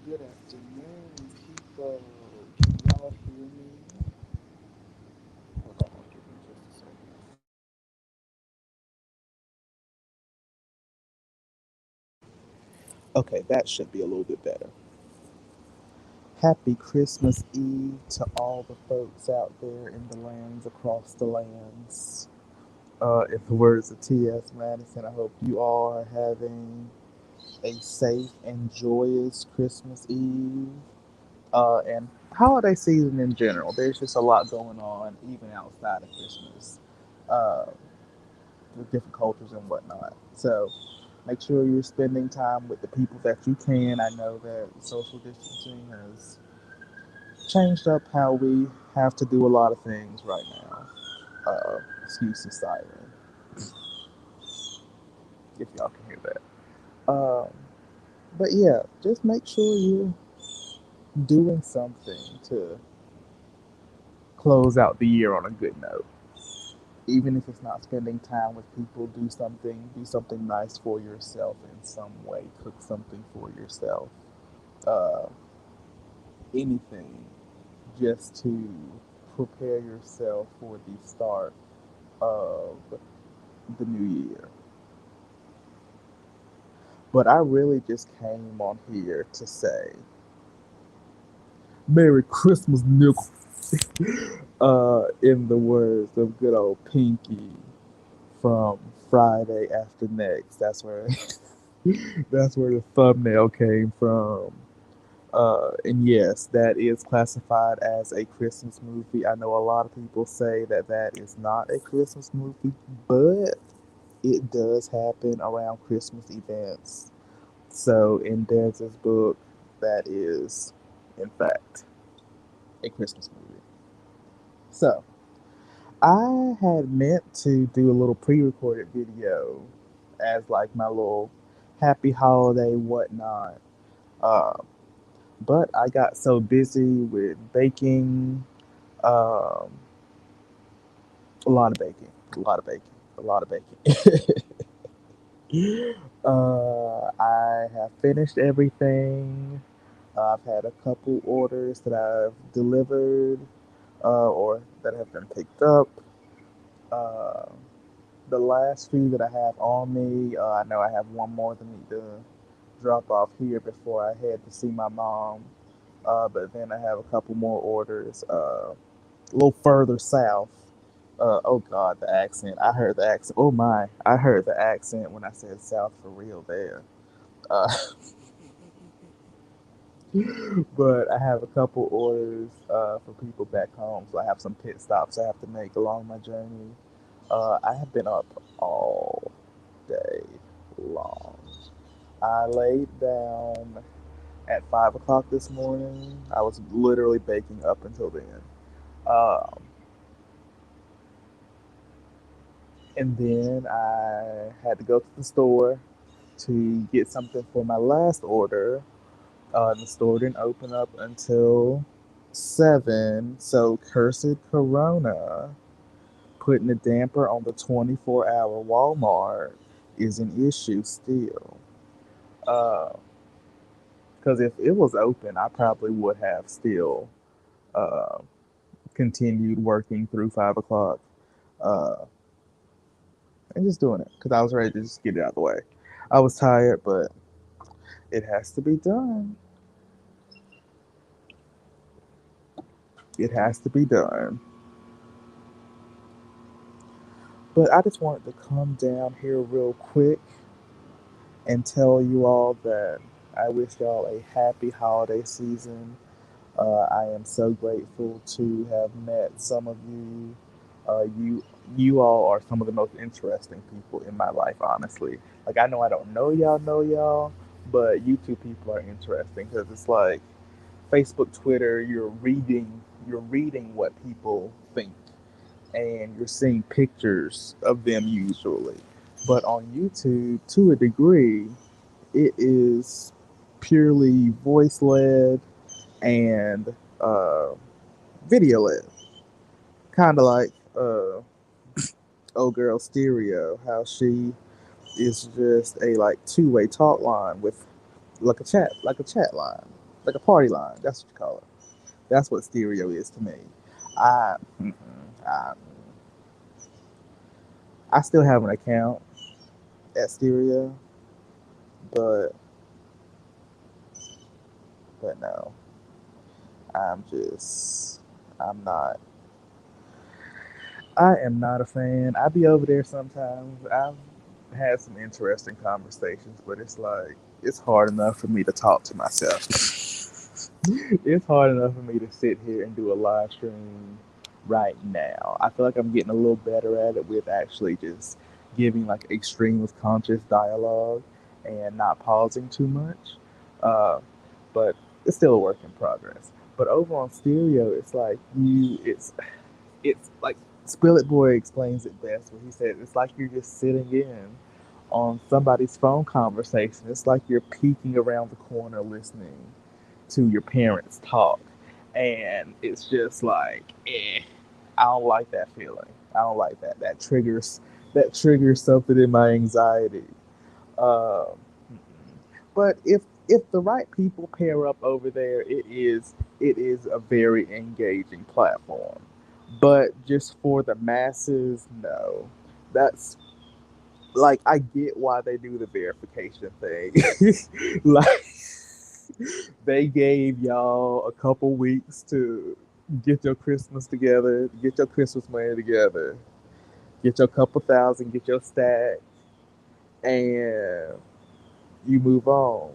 Good afternoon, people. Can y'all hear me? Hold on, give me just a second. Okay, that should be a little bit better. Happy Christmas Eve to all the folks out there in the lands across the lands. In the words of T.S. Madison, I hope you all are having a safe and joyous Christmas Eve. And holiday season in general. There's just a lot going on, even outside of Christmas. Uh, with different cultures and whatnot. So make sure you're spending time with the people that you can. I know that social distancing has changed up how we have to do a lot of things right now. Excuse the siren, if y'all can hear that. But yeah, just make sure you're doing something to close out the year on a good note. Even if it's not spending time with people, do something nice for yourself in some way. Cook something for yourself. Uh, Anything just to prepare yourself for the start of the new year. But I really just came on here to say Merry Christmas, nickel. In the words of good old Pinky from Friday After Next. That's where the thumbnail came from. And yes, that is classified as a Christmas movie. I know a lot of people say that that is not a Christmas movie, but it does happen around Christmas events. So in Dez's book, that is, in fact, a Christmas movie. So I had meant to do a little pre-recorded video as like my little happy holiday whatnot. Uh, but I got so busy with baking, um, a lot of baking, a lot of baking, a lot of baking. I have finished everything. I've had a couple orders that I've delivered or that have been picked up. Uh, the last few that I have on me, I know I have one more that need to drop off here before I head to see my mom. But then I have a couple more orders a little further south. Oh God, the accent. I heard the accent. Oh my, I heard the accent when I said south for real there. Uh, but I have a couple orders for people back home, so I have some pit stops I have to make along my journey. I have been up all day long. I laid down at 5 o'clock this morning. I was literally baking up until then. Um, and then I had to go to the store to get something for my last order. The store didn't open up until 7, so cursed Corona putting a damper on the 24-hour Walmart is an issue still. Because if it was open, I probably would have still uh, continued working through 5 o'clock uh, and just doing it because I was ready to just get it out of the way. I was tired, but it has to be done. It has to be done. But I just wanted to come down here real quick and tell you all that I wish y'all a happy holiday season. I am so grateful to have met some of you. You all are some of the most interesting people in my life, honestly. Like I know I don't know y'all, but you two people are interesting because it's like Facebook, Twitter. You're reading what people think, and you're seeing pictures of them usually. But on YouTube, to a degree, it is purely voice led and uh, video led. Kind of like old girl Stereo, how she is just a like two-way talk line with like a chat line. like a party line. That's what you call it. That's what stereo is to me. I, mm-mm, I, I still have an account at stereo, but no, I'm just I'm not. I am not a fan. I be over there sometimes. I've had some interesting conversations, but it's like it's hard enough for me to talk to myself. It's hard enough for me to sit here and do a live stream right now. I feel like I'm getting a little better at it with actually just giving like extreme of conscious dialogue and not pausing too much. Uh, but it's still a work in progress. But over on stereo, it's like it's like Spill It Boy explains it best when he said it's like you're just sitting in on somebody's phone conversation. It's like you're peeking around the corner listening to your parents talk. And it's just like, I don't like that feeling. I don't like that. That triggers something in my anxiety. Um, but if the right people pair up over there, it is a very engaging platform. But just for the masses, no. That's like I get why they do the verification thing. Like they gave y'all a couple weeks to get your Christmas together, get your Christmas money together, get your couple thousand, get your stack, and you move on.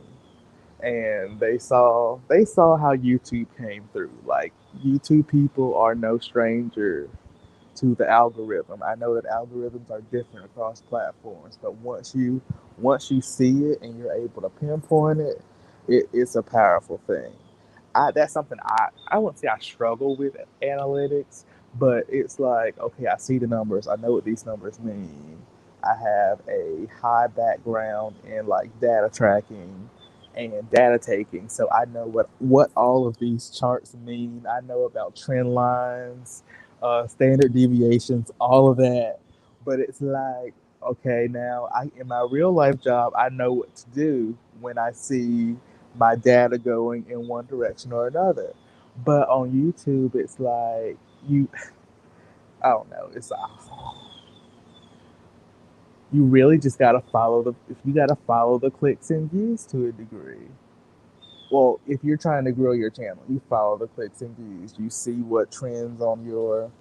And they saw how YouTube came through. Like YouTube people are no stranger to the algorithm. I know that algorithms are different across platforms, but once you see it and you're able to pinpoint it, it's a powerful thing. That's something I wouldn't say I struggle with analytics, but it's like okay, I see the numbers. I know what these numbers mean. I have a high background in like data tracking and data taking, so I know what all of these charts mean. I know about trend lines, standard deviations, all of that. But it's like okay, now I in my real life job, I know what to do when I see my data going in one direction or another. But on YouTube, it's like I don't know. You really just gotta follow the if you gotta follow the clicks and views to a degree. Well, if you're trying to grow your channel, you follow the clicks and views. You see what trends on your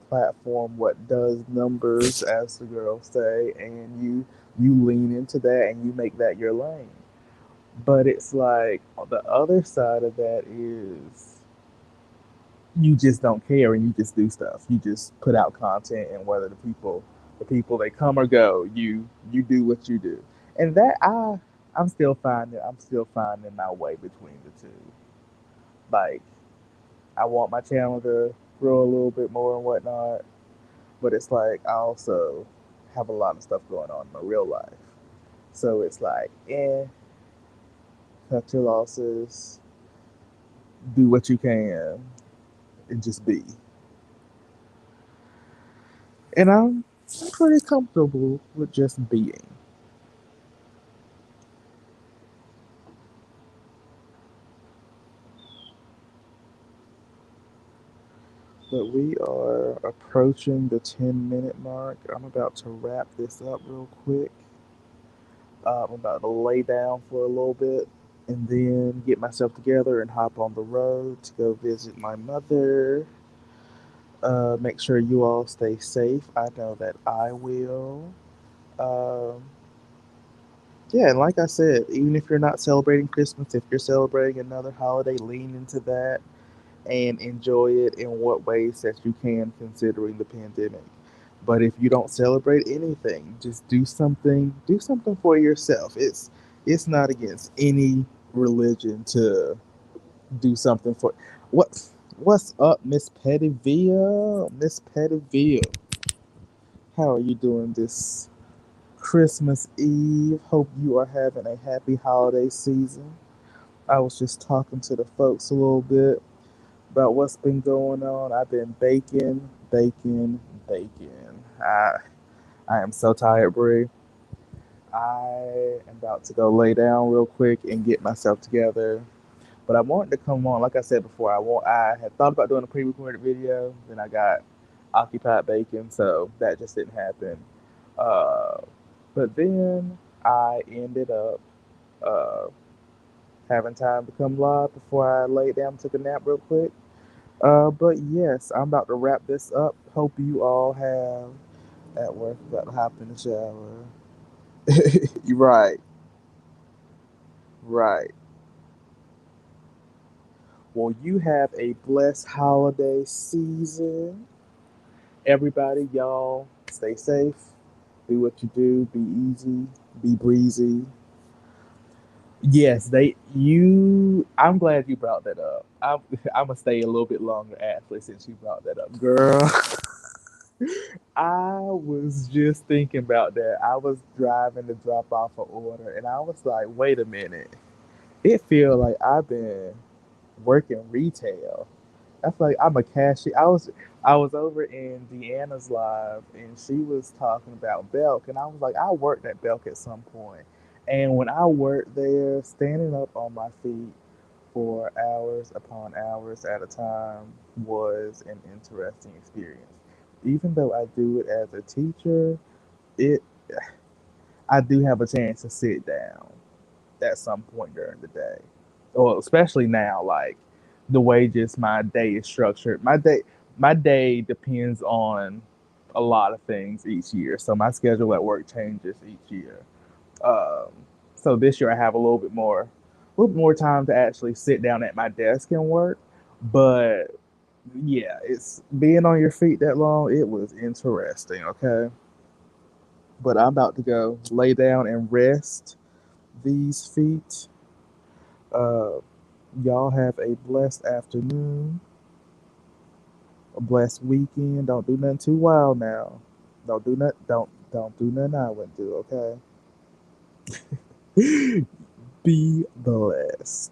platform, what does numbers, as the girls say, and you lean into that and you make that your lane. But it's like the other side of that is you just don't care and you just do stuff. You just put out content and whether the people they come or go, you do what you do. And that I'm still finding my way between the two. Like I want my channel to grow a little bit more and whatnot, but it's like I also have a lot of stuff going on in my real life. So it's like, cut your losses, do what you can, and just be. And I'm pretty comfortable with just being. But we are approaching the 10-minute mark. I'm about to wrap this up real quick. I'm about to lay down for a little bit and then get myself together and hop on the road to go visit my mother. Make sure you all stay safe. I know that I will. Um, yeah, and like I said, even if you're not celebrating Christmas, if you're celebrating another holiday, lean into that and enjoy it in what ways that you can, considering the pandemic. But if you don't celebrate anything, just do something. Do something for yourself. It's not against any religion to do something for. What's up, Miss Pettyville? Miss Pettyville, how are you doing this Christmas Eve? Hope you are having a happy holiday season. I was just talking to the folks a little bit about what's been going on. I've been baking, baking, baking. I am so tired, Bree. I am about to go lay down real quick and get myself together. But I wanted to come on, like I said before, I had thought about doing a pre-recorded video, then I got occupied baking, so that just didn't happen. Uh, but then I ended up uh, having time to come live before I laid down and took a nap real quick. But yes, I'm about to wrap this up. Hope you all have at work about to hop in the shower. Right, right. Well, you have a blessed holiday season. Everybody, y'all, stay safe. Do what you do. Be easy. Be breezy. Yes, they you. I'm glad you brought that up. I'm gonna stay a little bit longer, Ashley, since you brought that up, girl. I was just thinking about that. I was driving to drop off an order, and I was like, "Wait a minute! It feels like I've been working retail. That's like I'm a cashier." I was over in Deanna's live, and she was talking about Belk, and I was like, "I worked at Belk at some point." And when I worked there, standing up on my feet for hours upon hours at a time was an interesting experience. Even though I do it as a teacher, it I do have a chance to sit down at some point during the day. Or especially now, like the way just my day is structured. My day depends on a lot of things each year. So my schedule at work changes each year. Um, so this year I have a little bit more time to actually sit down at my desk and work. But yeah, it's being on your feet that long. It was interesting. Okay, but I'm about to go lay down and rest these feet. Uh, y'all have a blessed afternoon, a blessed weekend. Don't do nothing too wild now. Don't do nothing I wouldn't do. Okay. Be blessed.